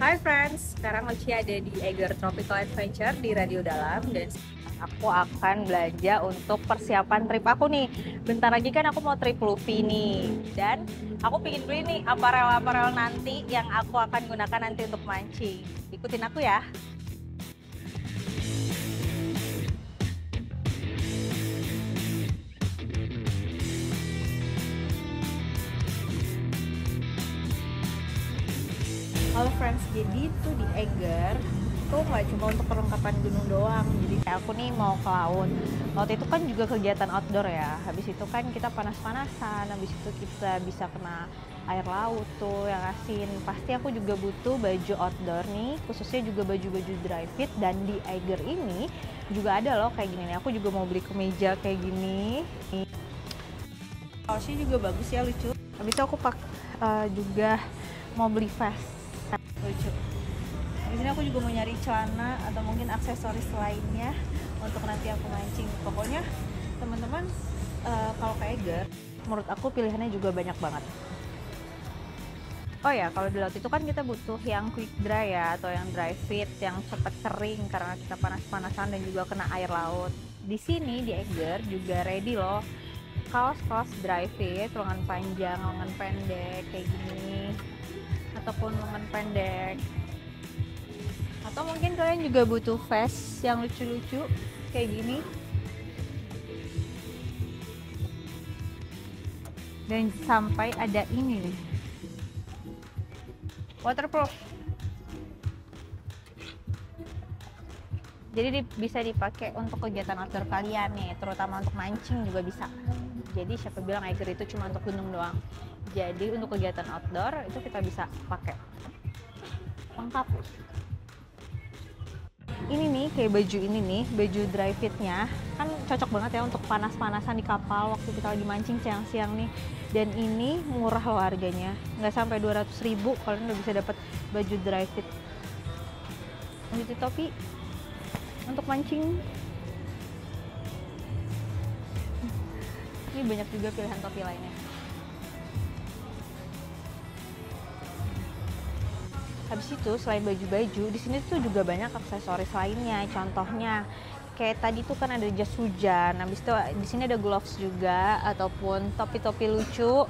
Hai friends, sekarang Oci ada di Eiger Tropical Adventure di Radio Dalam dan aku akan belanja untuk persiapan trip aku nih. Bentar lagi kan aku mau trip Luffy nih, dan aku pingin beli nih aparel-aparel nanti yang aku akan gunakan nanti untuk mancing. Ikutin aku ya. Halo friends, jadi tuh di Eiger tuh nggak cuma untuk perlengkapan gunung doang. Jadi kayak aku nih mau ke laut. Laut itu kan juga kegiatan outdoor ya. Habis itu kan kita panas-panasan, habis itu kita bisa kena air laut tuh yang asin. Pasti aku juga butuh baju outdoor nih, khususnya juga baju-baju dry fit. Dan di Eiger ini juga ada loh kayak gini nih. Aku juga mau beli kemeja kayak gini. Kaosnya juga bagus ya, lucu. Habis itu aku juga mau beli vest. Lucu. Di sini aku juga mau nyari celana atau mungkin aksesoris lainnya untuk nanti aku mancing. Pokoknya teman-teman kalau ke Eiger, menurut aku pilihannya juga banyak banget. Oh ya, kalau di laut itu kan kita butuh yang quick dry ya, atau yang dry fit, yang cepat kering karena kita panas-panasan dan juga kena air laut. Di sini di Eiger juga ready loh kaos-kaos dry fit, lengan panjang, lengan pendek kayak gini, ataupun lengan pendek. Atau mungkin kalian juga butuh vest yang lucu-lucu kayak gini. Dan sampai ada ini nih, waterproof. Jadi bisa dipakai untuk kegiatan outdoor kalian nih, terutama untuk mancing juga bisa. Jadi siapa bilang Eiger itu cuma untuk gunung doang. Jadi untuk kegiatan outdoor itu kita bisa pakai lengkap. Ini nih kayak baju ini nih, baju dry fitnya kan cocok banget ya untuk panas-panasan di kapal waktu kita lagi mancing siang-siang nih. Dan ini murah loh harganya, nggak sampai 200.000 kalian udah bisa dapat baju dry fit. Lanjut topi untuk mancing. Ini banyak juga pilihan topi lainnya. Habis itu selain baju-baju, di sini tuh juga banyak aksesoris lainnya. Contohnya kayak tadi tuh kan ada jas hujan. Habis itu di sini ada gloves juga ataupun topi-topi lucu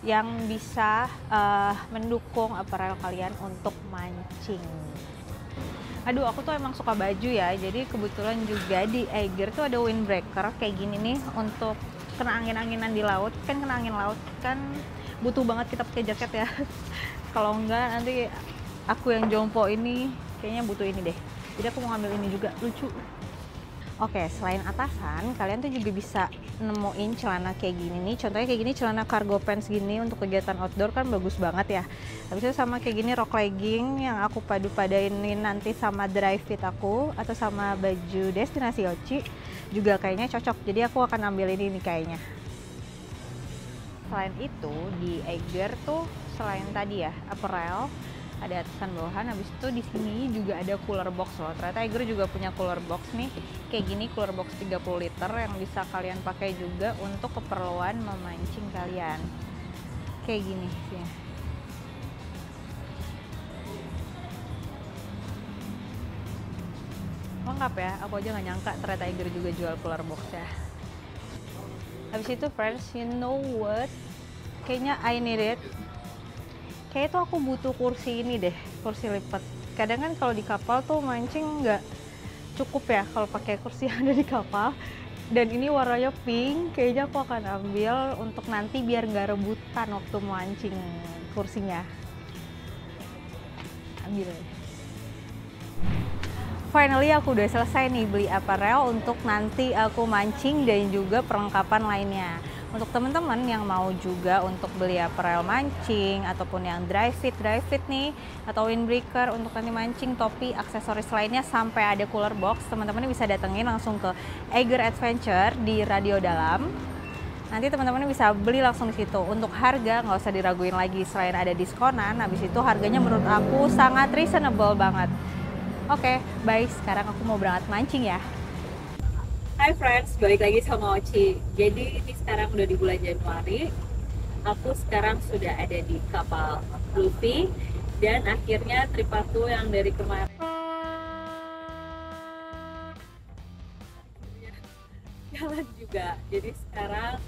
yang bisa mendukung apparel kalian untuk mancing. Aduh, aku tuh emang suka baju ya. Jadi kebetulan juga di Eiger tuh ada windbreaker kayak gini nih untuk kena angin-anginan di laut. Kan kena angin laut kan butuh banget kita pakai jaket ya. Kalau enggak nanti aku yang jompo ini kayaknya butuh ini deh. Jadi aku mau ngambil ini juga, lucu. Oke, selain atasan, kalian tuh juga bisa nemuin celana kayak gini nih. Contohnya kayak gini celana cargo pants gini untuk kegiatan outdoor kan bagus banget ya. Habis itu sama kayak gini rok legging yang aku padu-padainin nanti sama dry fit aku atau sama baju destinasi Oci juga kayaknya cocok. Jadi aku akan ambil ini nih kayaknya. Selain itu di Eiger tuh selain tadi ya apparel, ada atasan bawahan. Habis itu di sini juga ada cooler box loh. Ternyata Eiger juga punya cooler box nih. Kayak gini cooler box 30 liter yang bisa kalian pakai juga untuk keperluan memancing kalian. Kayak gini sih. Lengkap ya, aku aja nggak nyangka ternyata Eiger juga jual cooler box ya. Habis itu friends, you know what? Kayaknya I need it. Kayaknya tuh aku butuh kursi ini deh, kursi lipat. Kadang kan kalau di kapal tuh mancing nggak cukup ya kalau pakai kursi yang ada di kapal. Dan ini warnanya pink, kayaknya aku akan ambil untuk nanti biar nggak rebutan waktu mancing kursinya. Ambil. Finally aku udah selesai nih beli apparel untuk nanti aku mancing dan juga perlengkapan lainnya. Untuk teman-teman yang mau juga untuk beli apparel mancing ataupun yang dry fit nih atau windbreaker untuk nanti mancing, topi, aksesoris lainnya sampai ada cooler box, teman-teman bisa datengin langsung ke Eiger Adventure di Radio Dalam. Nanti teman-teman bisa beli langsung di situ. Untuk harga nggak usah diraguin lagi, selain ada diskonan, habis itu harganya menurut aku sangat reasonable banget. Oke, baik, sekarang aku mau berangkat mancing ya. Hai friends, balik lagi sama Oci. Jadi ini sekarang udah di bulan Januari. Aku sekarang sudah ada di kapal Luffy. Dan akhirnya trip aku yang dari kemarin jalan juga. Jadi sekarang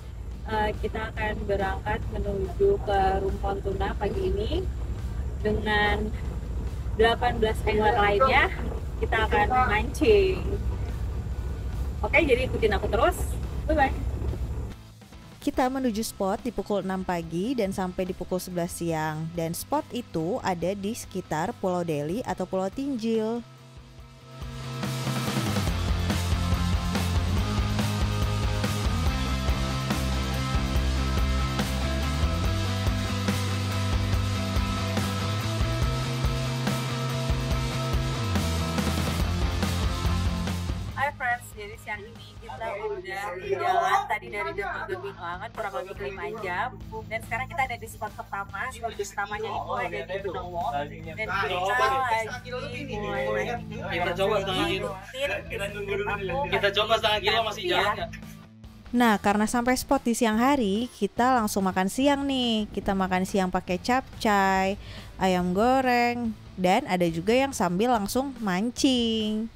kita akan berangkat menuju ke Rumpon Tuna pagi ini dengan 18 angler lainnya. Kita akan mancing. Oke, jadi ikutin aku terus. Bye-bye. Kita menuju spot di pukul 6 pagi dan sampai di pukul 11 siang. Dan spot itu ada di sekitar Pulau Deli atau Pulau Tinjil. Jadi siang ini kita udah jalan tadi dari Demi banget kurang lebih 5 jam, dan sekarang kita ada di spot pertama. Spot pertamanya itu ada di Benowo dan kita lagi mulai kita coba setengah kilo. Kita coba setengah kilo masih jalan nggak? Nah, karena sampai spot di siang hari, kita langsung makan siang nih. Kita makan siang pakai capcay, ayam goreng, dan ada juga yang sambil langsung mancing.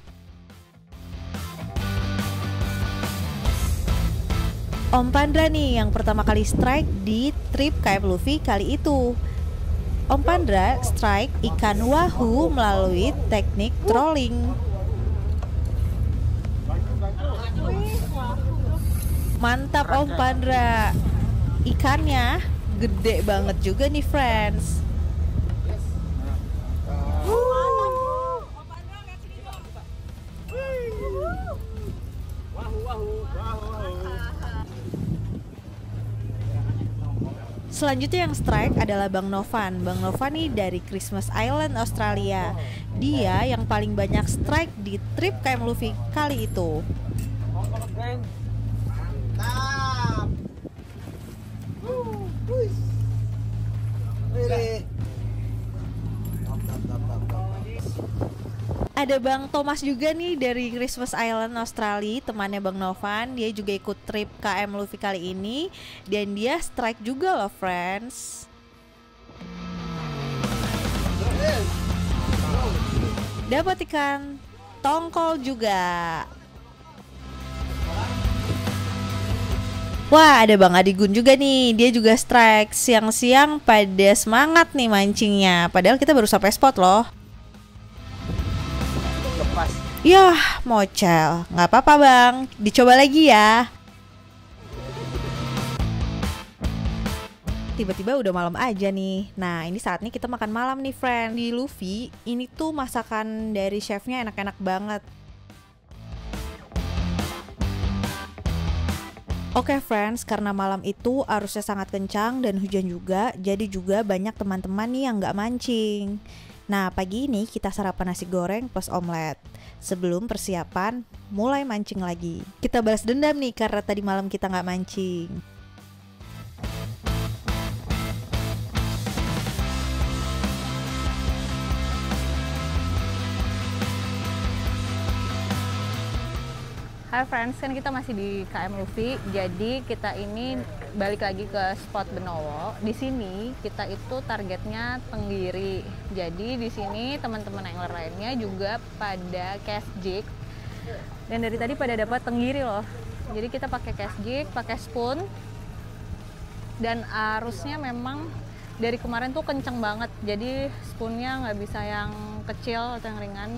Om Pandra nih yang pertama kali strike di trip KM Luffy kali itu. Om Pandra strike ikan wahoo melalui teknik trolling. Mantap Om Pandra. Ikannya gede banget juga nih friends. Selanjutnya yang strike adalah Bang Novan. Bang Novan nih dari Christmas Island, Australia. Dia yang paling banyak strike di trip KM Luffy kali itu. Ada Bang Thomas juga nih dari Christmas Island, Australia, temannya Bang Novan. Dia juga ikut trip KM Luffy kali ini dan dia strike juga loh friends. Dapat ikan tongkol juga. Wah, ada Bang Adigun juga nih. Dia juga strike siang-siang pada semangat nih mancingnya. Padahal kita baru sampai spot loh. Yah, mocel. Nggak apa-apa Bang, dicoba lagi ya. Tiba-tiba udah malam aja nih. Nah, ini saatnya kita makan malam nih friend. Di Luffy, ini tuh masakan dari chefnya enak-enak banget. Oke friends, karena malam itu arusnya sangat kencang dan hujan juga, jadi juga banyak teman-teman nih yang nggak mancing. Nah, pagi ini kita sarapan nasi goreng plus omelet sebelum persiapan mulai mancing lagi. Kita balas dendam nih karena tadi malam kita nggak mancing. Hai friends, kan kita masih di KM Luffy, jadi kita ini balik lagi ke spot Benowo. Di sini kita itu targetnya Tenggiri. Jadi di sini teman-teman angler lainnya juga pada cast jig. Dan dari tadi pada dapat Tenggiri loh. Jadi kita pakai cast jig, pakai spoon. Dan arusnya memang dari kemarin tuh kenceng banget. Jadi spoonnya nggak bisa yang kecil atau yang ringan,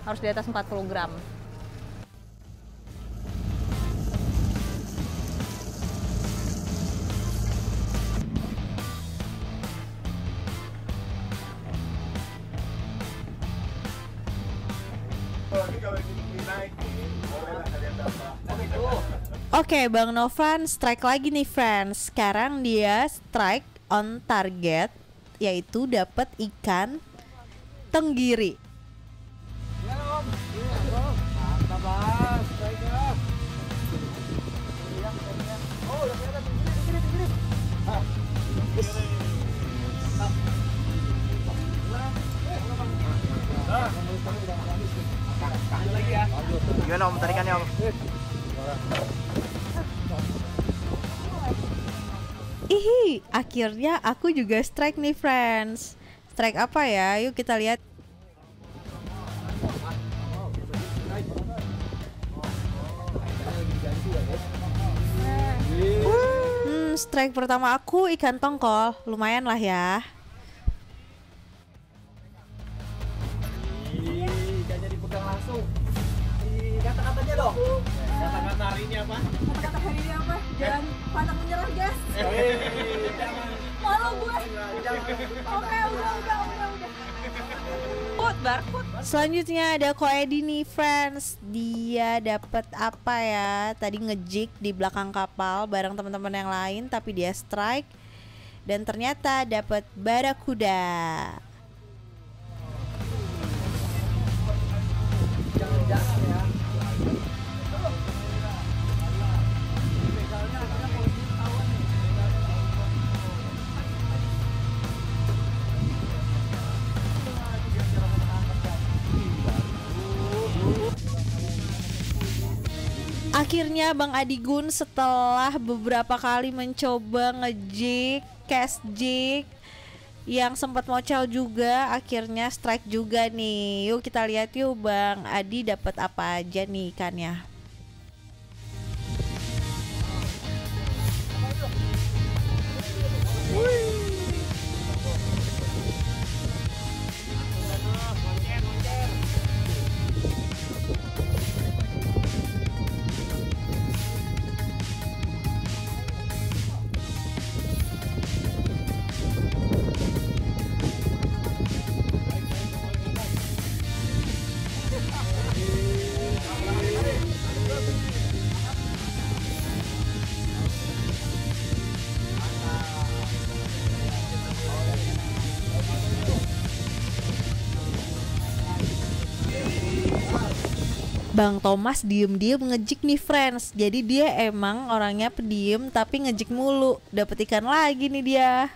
harus di atas 40 gram. Oke, Bang Novan strike lagi nih friends. Sekarang dia strike on target, yaitu dapat ikan tenggiri. Gimana om tarikannya om? Ihi, akhirnya aku juga strike nih friends. Strike apa ya? Yuk kita lihat. Strike pertama aku ikan tongkol. Lumayan lah ya. Ikannya dipegang langsung. Kata-katanya dong. Kata-kata hari ini apa? Kata-kata hari ini apa? Jangan pantang menyerah, guys. Malu gue. Oke, udah. Selanjutnya ada Ko Edi nih friends. Dia dapat apa ya? Tadi ngejig di belakang kapal bareng teman-teman yang lain, tapi dia strike dan ternyata dapat barakuda. Akhirnya Bang Adigun setelah beberapa kali mencoba ngejig, cast jig yang sempat mocel juga, akhirnya strike juga nih. Yuk kita lihat yuk Bang Adi dapat apa aja nih ikannya. Bang Thomas diem-diem ngejik nih friends. Jadi dia emang orangnya pendiam tapi ngejik mulu. Dapet ikan lagi nih dia.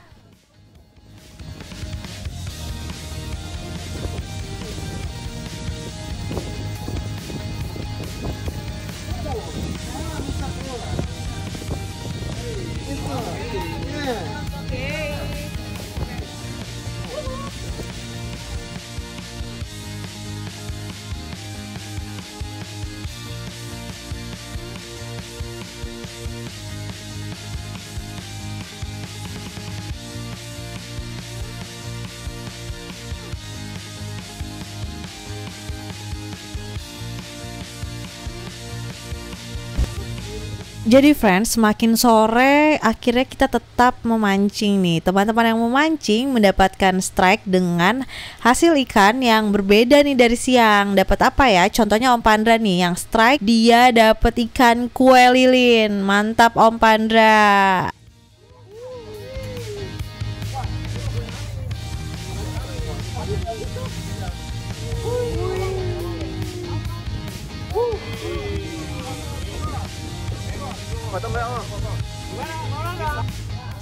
Jadi friends, semakin sore akhirnya kita tetap memancing nih. Teman-teman yang memancing mendapatkan strike dengan hasil ikan yang berbeda nih dari siang. Dapat apa ya? Contohnya Om Pandra nih yang strike, dia dapat ikan kue lilin. Mantap Om Pandra.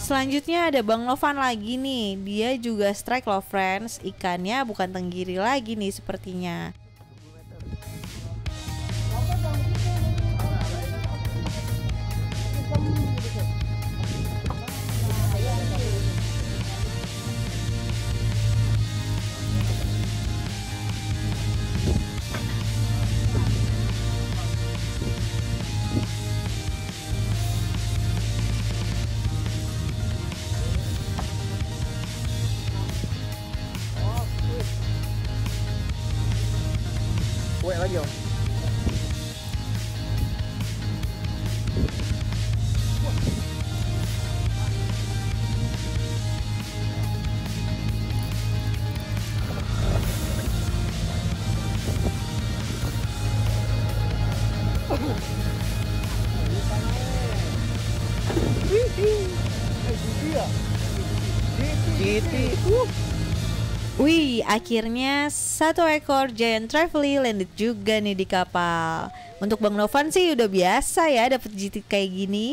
Selanjutnya ada Bang Novan lagi nih. Dia juga strike loh friends. Ikannya bukan tenggiri lagi nih sepertinya. Kue lagi om. Wih, akhirnya satu ekor giant trevally landed juga nih di kapal. Untuk Bang Novan sih udah biasa ya dapet GT kayak gini.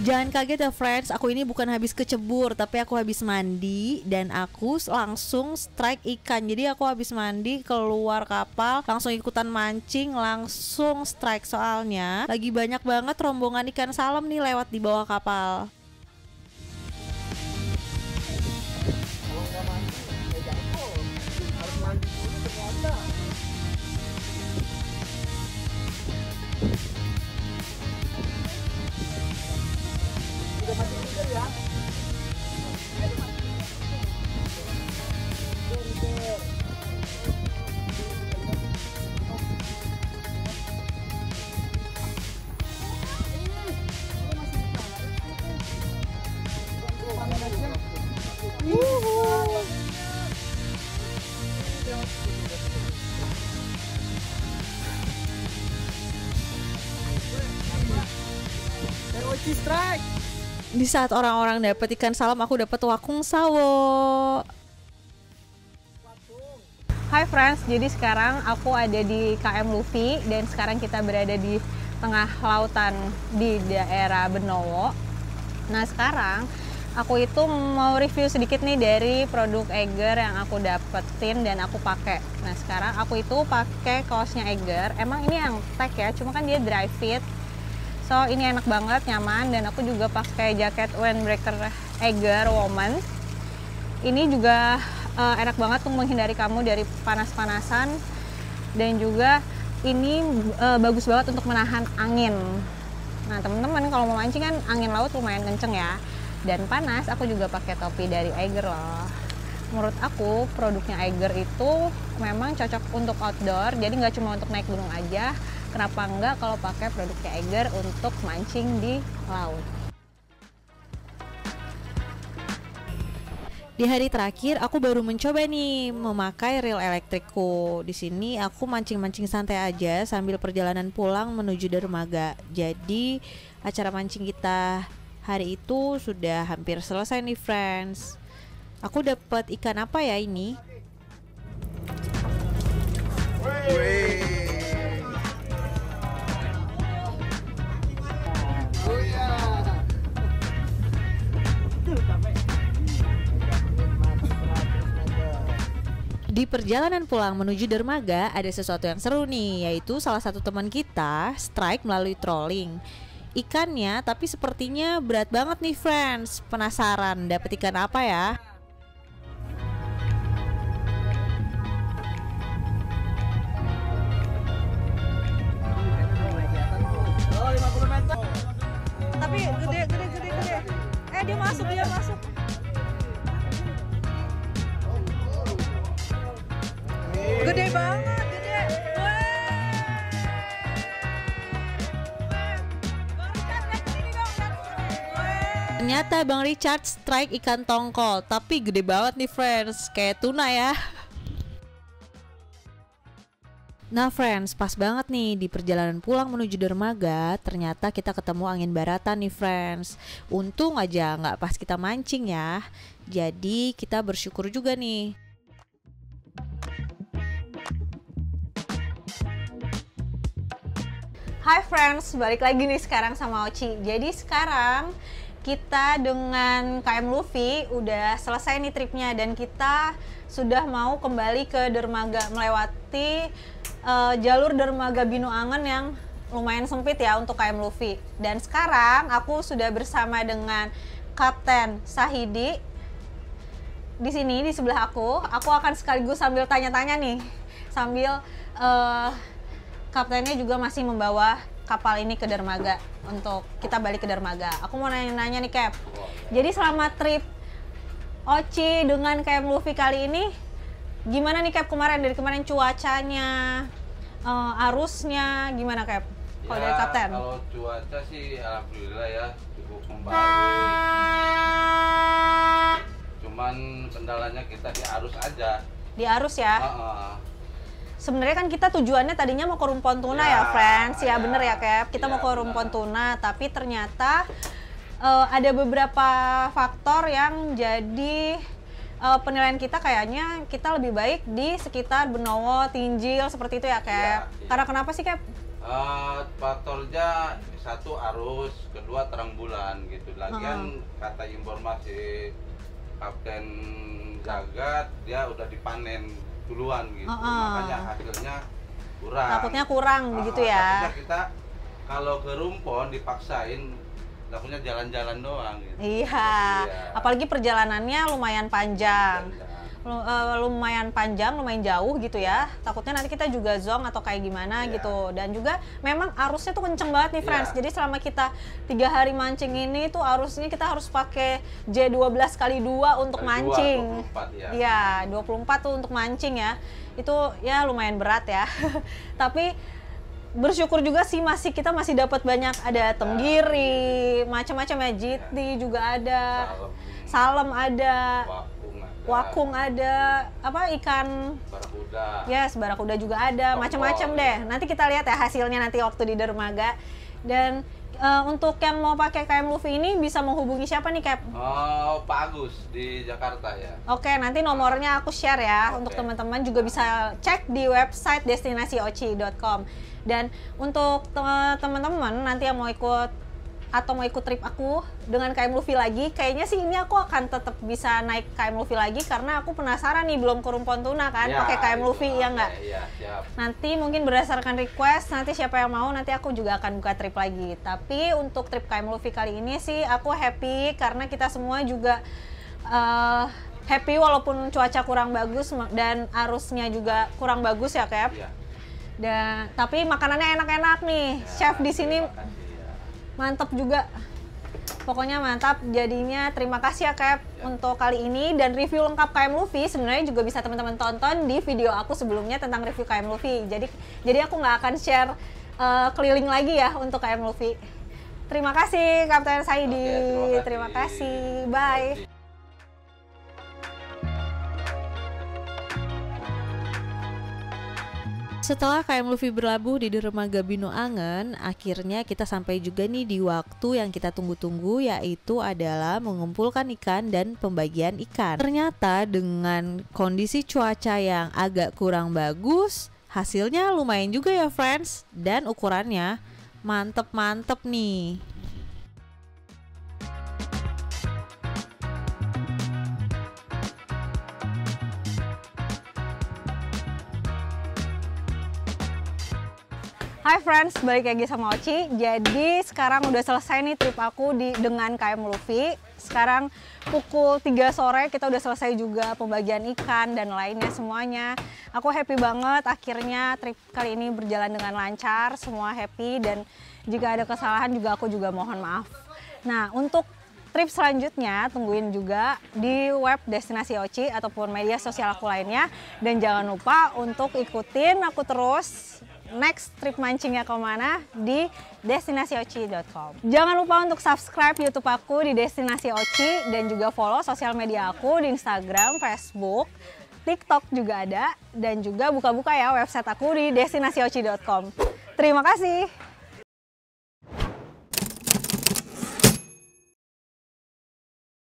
Jangan kaget ya friends, aku ini bukan habis kecebur, tapi aku habis mandi dan aku langsung strike ikan. Jadi aku habis mandi keluar kapal, langsung ikutan mancing, langsung strike. Soalnya lagi banyak banget rombongan ikan salem nih lewat di bawah kapal. Strike. Di saat orang-orang dapat ikan salem, aku dapat wakung sawo. Hai friends, jadi sekarang aku ada di KM Luffy dan sekarang kita berada di tengah lautan di daerah Benowo. Nah sekarang aku itu mau review sedikit nih dari produk Eiger yang aku dapetin dan aku pakai. Nah sekarang aku itu pakai kaosnya Eiger. Emang ini yang tag ya, cuma kan dia dry fit. So ini enak banget, nyaman, dan aku juga pakai jaket windbreaker Eiger Woman. Ini juga enak banget untuk menghindari kamu dari panas-panasan, dan juga ini bagus banget untuk menahan angin. Nah teman-teman kalau mau mancing kan angin laut lumayan kenceng ya, dan panas. Aku juga pakai topi dari Eiger loh. Menurut aku produknya Eiger itu memang cocok untuk outdoor, jadi nggak cuma untuk naik gunung aja. Kenapa enggak kalau pakai produknya Eiger untuk mancing di laut? Di hari terakhir aku baru mencoba nih memakai reel elektrikku. Di sini aku mancing-mancing santai aja sambil perjalanan pulang menuju dermaga. Jadi acara mancing kita hari itu sudah hampir selesai nih friends. Aku dapat ikan apa ya ini? Di perjalanan pulang menuju dermaga ada sesuatu yang seru nih, yaitu salah satu teman kita strike melalui trolling ikannya, tapi sepertinya berat banget nih friends. Penasaran dapat ikan apa ya? Oh, 50 meter. Tapi gede. Dia masuk. Gede banget, gede. Ternyata Bang Richard strike ikan tongkol, tapi gede banget nih friends, kayak tuna ya. Nah friends, pas banget nih di perjalanan pulang menuju dermaga, ternyata kita ketemu angin baratan nih friends. Untung aja nggak pas kita mancing ya, jadi kita bersyukur juga nih. Hai friends, balik lagi nih sekarang sama Oci. Jadi sekarang kita dengan KM Luffy udah selesai nih tripnya, dan kita sudah mau kembali ke dermaga melewati jalur dermaga Binuangen yang lumayan sempit ya untuk KM Luffy. Dan sekarang aku sudah bersama dengan Kapten Sahidi di sini di sebelah aku. Aku akan sekaligus sambil tanya-tanya nih, sambil kaptennya juga masih membawa kapal ini ke dermaga untuk kita balik ke dermaga. Aku mau nanya-nanya nih Cap. Jadi selama trip Oci dengan KM Luffy kali ini gimana nih Cap kemarin? Dari kemarin cuacanya, arusnya gimana Cap? Kalau dari kapten? Kalau cuaca sih alhamdulillah ya cukup membaik. Cuman kendalanya kita di arus aja. Di Arus ya. Sebenarnya kan kita tujuannya tadinya mau ke Rumpon Tuna ya, friends. Ya bener ya, Cap. Kita mau ke Rumpon Tuna, tapi ternyata ada beberapa faktor yang jadi penilaian kita kayaknya kita lebih baik di sekitar Benowo, Tinjil seperti itu ya, Cap. Karena kenapa sih, Cap? Faktornya satu arus, kedua terang bulan gitu. Lagian kata informasi Kapten Jagat, dia udah dipanen duluan gitu, makanya hasilnya kurang. Takutnya kurang begitu ya. Takutnya kita kalau ke Rumpon dipaksain, takutnya jalan-jalan doang gitu. Iya, apalagi perjalanannya lumayan panjang. Lumayan panjang, lumayan jauh gitu ya. Takutnya nanti kita juga zong atau kayak gimana gitu. Dan juga memang arusnya tuh kenceng banget nih, friends. Jadi selama kita 3 hari mancing ini tuh arusnya kita harus pakai J12 kali 2 untuk mancing. 24, Iya, 24 tuh untuk mancing ya. Itu ya lumayan berat ya. Tapi bersyukur juga sih kita masih dapat banyak, ada tenggiri, macam-macam ya, jiti juga ada. Salem ada. Wakung ada, apa ikan barakuda. Yes, barakuda juga ada, macam-macam deh. Nanti kita lihat ya hasilnya nanti waktu di dermaga. Dan untuk yang mau pakai KM Luffy ini bisa menghubungi siapa nih, Cap? Pak Agus di Jakarta ya. Oke, nanti nomornya aku share ya. Untuk teman-teman juga bisa cek di website destinasioci.com. Dan untuk teman-teman nanti yang mau ikut atau mau ikut trip aku dengan KM Luffy lagi, kayaknya sih ini aku akan tetap bisa naik KM Luffy lagi karena aku penasaran nih, belum ke Rumpon Tuna kan pakai KM Luffy ya nggak? Nanti mungkin berdasarkan request, nanti siapa yang mau nanti aku juga akan buka trip lagi. Tapi untuk trip KM Luffy kali ini sih aku happy karena kita semua juga happy walaupun cuaca kurang bagus dan arusnya juga kurang bagus ya, Cap. Dan tapi makanannya enak-enak nih, chef di sini. Mantap juga, pokoknya mantap. Jadinya terima kasih ya, Cap, untuk kali ini. Dan review lengkap KM Luffy sebenarnya juga bisa teman-teman tonton di video aku sebelumnya tentang review KM Luffy. Jadi aku nggak akan share keliling lagi ya untuk KM Luffy. Terima kasih Kapten Saidi. Terima kasih. Bye. Setelah KM Luffy berlabuh di dermaga Bino Angen, akhirnya kita sampai juga nih di waktu yang kita tunggu-tunggu, yaitu adalah mengumpulkan ikan dan pembagian ikan. Ternyata dengan kondisi cuaca yang agak kurang bagus, hasilnya lumayan juga ya, friends. Dan ukurannya mantep-mantep nih. Hai friends, balik lagi sama Oci. Jadi sekarang udah selesai nih trip aku dengan KM Luffy. Sekarang pukul 3 sore kita udah selesai juga pembagian ikan dan lainnya semuanya. Aku happy banget, akhirnya trip kali ini berjalan dengan lancar, semua happy. Dan jika ada kesalahan juga aku juga mohon maaf. Nah, untuk trip selanjutnya tungguin juga di web Destinasi Oci ataupun media sosial aku lainnya. Dan jangan lupa untuk ikutin aku terus next trip mancingnya kemana di destinasioci.com. Jangan lupa untuk subscribe YouTube aku di Destinasi Oci dan juga follow sosial media aku di Instagram, Facebook, TikTok juga ada, dan juga buka-buka ya website aku di destinasioci.com. Terima kasih.